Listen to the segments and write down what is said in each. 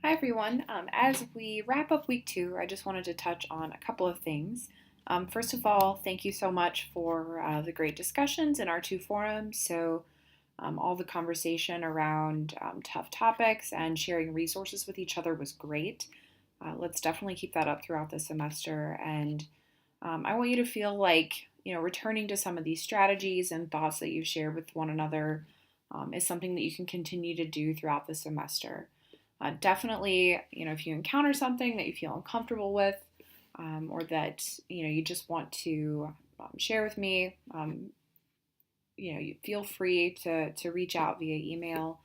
Hi everyone. As we wrap up week two, I just wanted to touch on a couple of things. First of all, thank you so much for the great discussions in our two forums. All the conversation around tough topics and sharing resources with each other was great. Let's definitely keep that up throughout the semester. And I want you to feel like, returning to some of these strategies and thoughts that you've shared with one another is something that you can continue to do throughout the semester. Definitely, if you encounter something that you feel uncomfortable with, or that you just want to share with me, you feel free to reach out via email.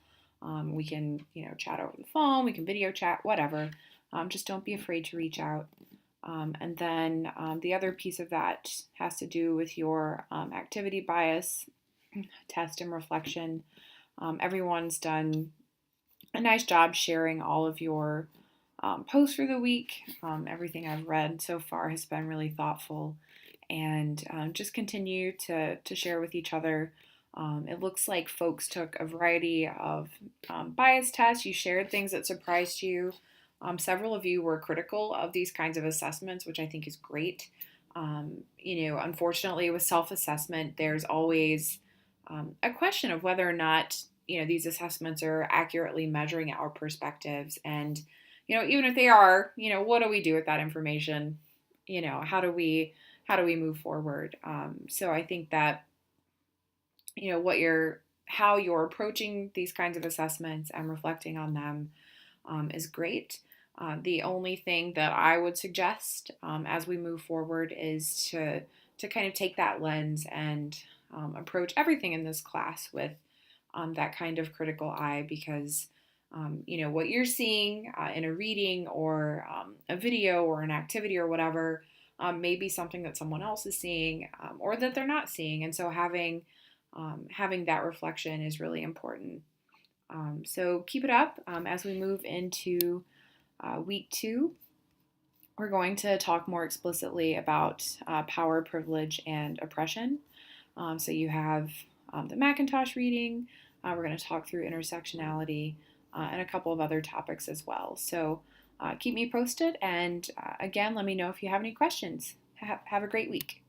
We can chat over the phone, we can video chat, whatever. Just don't be afraid to reach out. And then the other piece of that has to do with your activity bias test and reflection. Everyone's done a nice job sharing all of your posts for the week. Everything I've read so far has been really thoughtful, and just continue to share with each other. It looks like folks took a variety of bias tests. You shared things that surprised you. Several of you were critical of these kinds of assessments, which I think is great. Unfortunately, with self assessment, there's always a question of whether or not these assessments are accurately measuring our perspectives. And even if they are, what do we do with that information? How do we move forward? So I think that how you're approaching these kinds of assessments and reflecting on them is great. The only thing that I would suggest as we move forward is to kind of take that lens and approach everything in this class with that kind of critical eye, because what you're seeing in a reading or a video or an activity or whatever may be something that someone else is seeing, or that they're not seeing. And so having that reflection is really important. So keep it up as we move into week two. We're going to talk more explicitly about power, privilege, and oppression. So you have the Macintosh reading. We're going to talk through intersectionality and a couple of other topics as well. So keep me posted. And again, let me know if you have any questions. Have a great week.